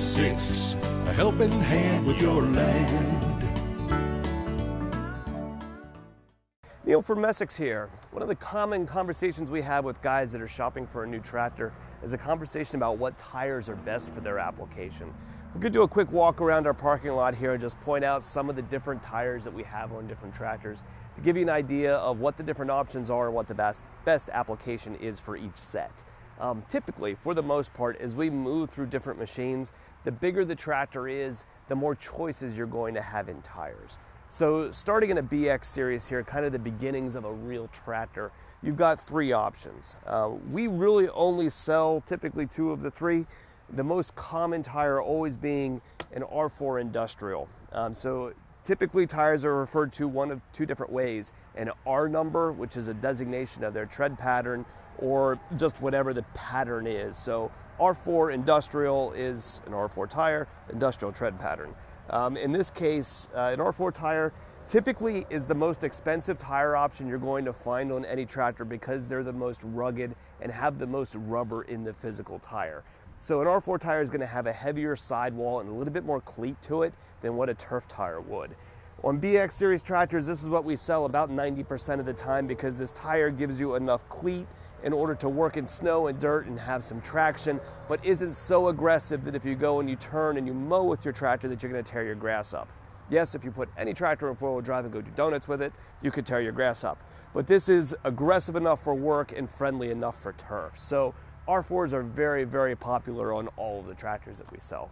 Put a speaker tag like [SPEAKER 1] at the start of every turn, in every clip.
[SPEAKER 1] 6, a helping hand with your land.
[SPEAKER 2] Neil from Messick's here. One of the common conversations we have with guys that are shopping for a new tractor is a conversation about what tires are best for their application. We're going to do a quick walk around our parking lot here and just point out some of the different tires that we have on different tractors to give you an idea of what the different options are and what the best application is for each set. Typically, for the most part, as we move through different machines, the bigger the tractor is, the more choices you're going to have in tires. So starting in a BX series here, kind of the beginnings of a real tractor, you've got 3 options. We really only sell typically 2 of the 3. The most common tire always being an R4 industrial. So typically tires are referred to one of 2 different ways: an R number, which is a designation of their tread pattern, or just whatever the pattern is. So R4 industrial is an R4 tire, industrial tread pattern. In this case, an R4 tire typically is the most expensive tire option you're going to find on any tractor because they're the most rugged and have the most rubber in the physical tire. So an R4 tire is going to have a heavier sidewall and a little bit more cleat to it than what a turf tire would. On BX series tractors, this is what we sell about 90% of the time because this tire gives you enough cleat in order to work in snow and dirt and have some traction, but isn't so aggressive that if you go and you turn and you mow with your tractor that you're going to tear your grass up. Yes, if you put any tractor in 4-wheel drive and go do donuts with it, you could tear your grass up. But this is aggressive enough for work and friendly enough for turf. So R4s are very, very popular on all of the tractors that we sell.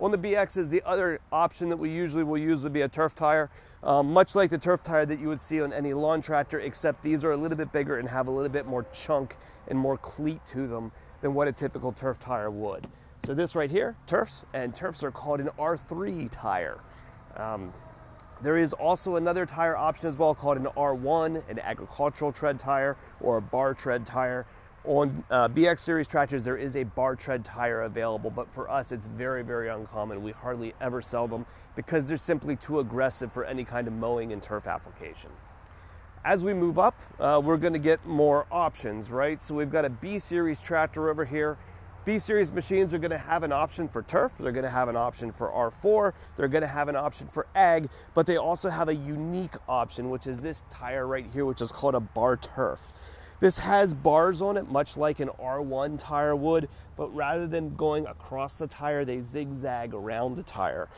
[SPEAKER 2] On the BXs, the other option that we usually will use would be a turf tire. Much like the turf tire that you would see on any lawn tractor, except these are a little bit bigger and have a little bit more chunk and more cleat to them than what a typical turf tire would. So this right here, turfs, and turfs are called an R3 tire. There is also another tire option as well called an R1, an agricultural tread tire, or a bar tread tire. On BX series tractors, there is a bar tread tire available, but for us, it's very, very uncommon. We hardly ever sell them because they're simply too aggressive for any kind of mowing and turf application. As we move up, we're going to get more options, right? So we've got a B series tractor over here. B series machines are going to have an option for turf. They're going to have an option for R4. They're going to have an option for ag, but they also have a unique option, which is this tire right here, which is called a bar turf. This has bars on it, much like an R1 tire would, but rather than going across the tire, they zigzag around the tire.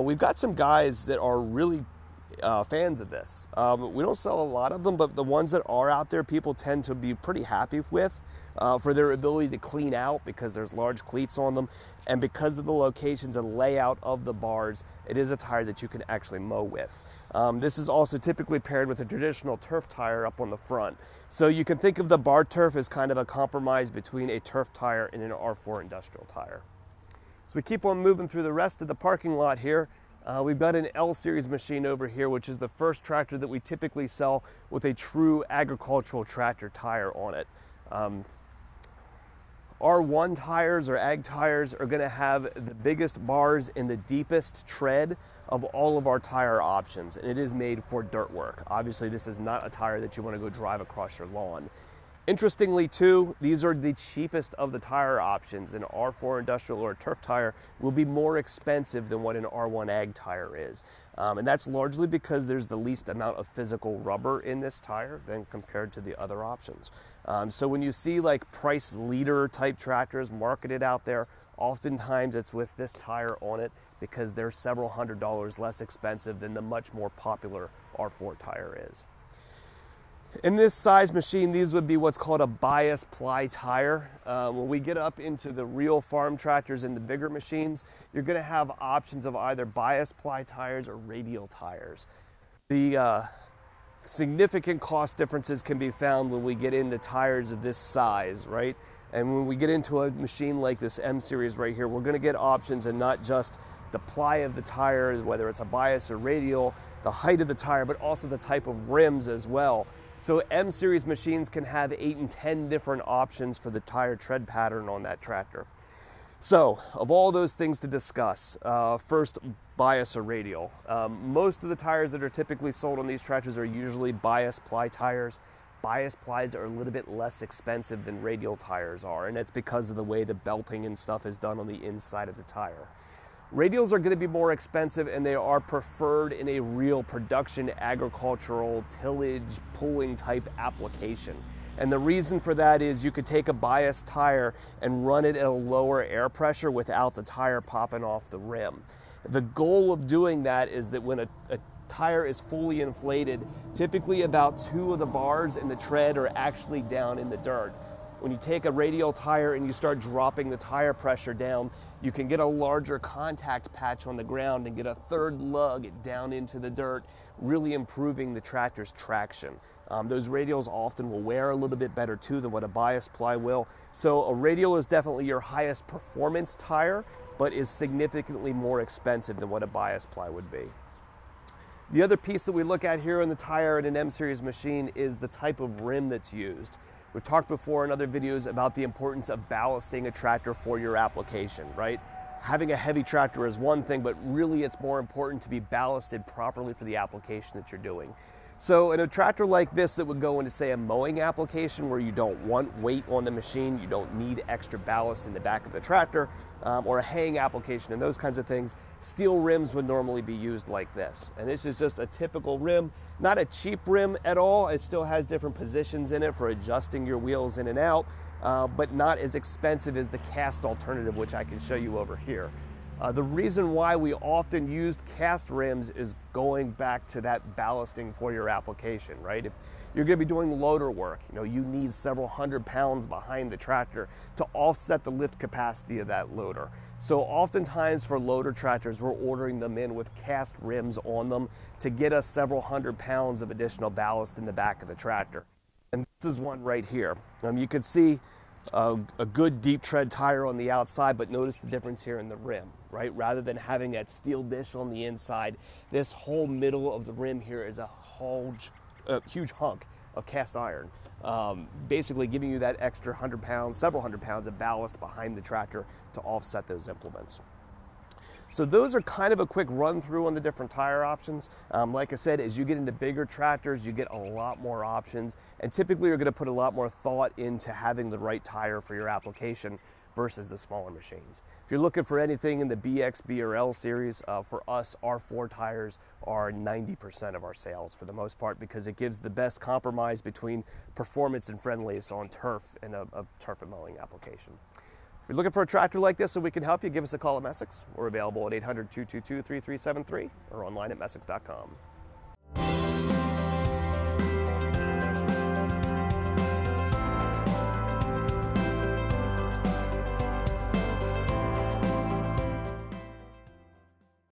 [SPEAKER 2] We've got some guys that are really fans of this. We don't sell a lot of them, but the ones that are out there, people tend to be pretty happy with for their ability to clean out because there's large cleats on them, and because of the locations and layout of the bars, it is a tire that you can actually mow with. This is also typically paired with a traditional turf tire up on the front. So you can think of the bar turf as kind of a compromise between a turf tire and an R4 industrial tire. So we keep on moving through the rest of the parking lot here. We've got an L series machine over here, which is the first tractor that we typically sell with a true agricultural tractor tire on it. R1 tires or ag tires are going to have the biggest bars and the deepest tread of all of our tire options, and it is made for dirt work. Obviously, this is not a tire that you want to go drive across your lawn. Interestingly too, these are the cheapest of the tire options. An R4 industrial or a turf tire will be more expensive than what an R1 ag tire is. And that's largely because there's the least amount of physical rubber in this tire than compared to the other options. So when you see like price leader type tractors marketed out there, oftentimes it's with this tire on it because they're several $100s less expensive than the much more popular R4 tire is. In this size machine, these would be what's called a bias ply tire. When we get up into the real farm tractors and the bigger machines, you're going to have options of either bias ply tires or radial tires. The significant cost differences can be found when we get into tires of this size, right? And when we get into a machine like this M series right here, we're going to get options and not just the ply of the tire, whether it's a bias or radial, the height of the tire, but also the type of rims as well. So M series machines can have 8 and 10 different options for the tire tread pattern on that tractor. So of all those things to discuss, first, bias or radial. Most of the tires that are typically sold on these tractors are usually bias ply tires. bias plies are a little bit less expensive than radial tires are, and that's because of the way the belting and stuff is done on the inside of the tire. Radials are going to be more expensive, and they are preferred in a real production agricultural tillage pulling type application. And the reason for that is you could take a bias tire and run it at a lower air pressure without the tire popping off the rim. The goal of doing that is that when a tire is fully inflated, typically about 2 of the bars in the tread are actually down in the dirt. When you take a radial tire and you start dropping the tire pressure down, you can get a larger contact patch on the ground and get a third lug down into the dirt, really improving the tractor's traction. Those radials often will wear a little bit better too than what a bias ply will. So a radial is definitely your highest performance tire, but is significantly more expensive than what a bias ply would be. The other piece that we look at here in the tire in an M-Series machine is the type of rim that's used. We've talked before in other videos about the importance of ballasting a tractor for your application, right? Having a heavy tractor is one thing, but really it's more important to be ballasted properly for the application that you're doing. So in a tractor like this that would go into, say, a mowing application where you don't want weight on the machine, you don't need extra ballast in the back of the tractor, or a haying application and those kinds of things, steel rims would normally be used like this. And this is just a typical rim, not a cheap rim at all. It still has different positions in it for adjusting your wheels in and out, but not as expensive as the cast alternative, which I can show you over here. The reason why we often used cast rims is going back to that ballasting for your application, right? If you're going to be doing loader work, you need several hundred pounds behind the tractor to offset the lift capacity of that loader. So oftentimes for loader tractors, we're ordering them in with cast rims on them to get us several hundred pounds of additional ballast in the back of the tractor. And this is one right here. You can see a good deep tread tire on the outside, but notice the difference here in the rim, right? Rather than having that steel dish on the inside, this whole middle of the rim here is a huge hunk of cast iron, basically giving you that extra 100 pounds, several hundred pounds of ballast behind the tractor to offset those implements. So those are kind of a quick run through on the different tire options. Like I said, as you get into bigger tractors, you get a lot more options, and typically you're going to put a lot more thought into having the right tire for your application versus the smaller machines. If you're looking for anything in the BX, B, or L series, for us, R4 tires are 90% of our sales for the most part, because it gives the best compromise between performance and friendliness on turf and a turf and mowing application. If you're looking for a tractor like this so we can help you, give us a call at Messick's. We're available at 800-222-3373 or online at messick's.com.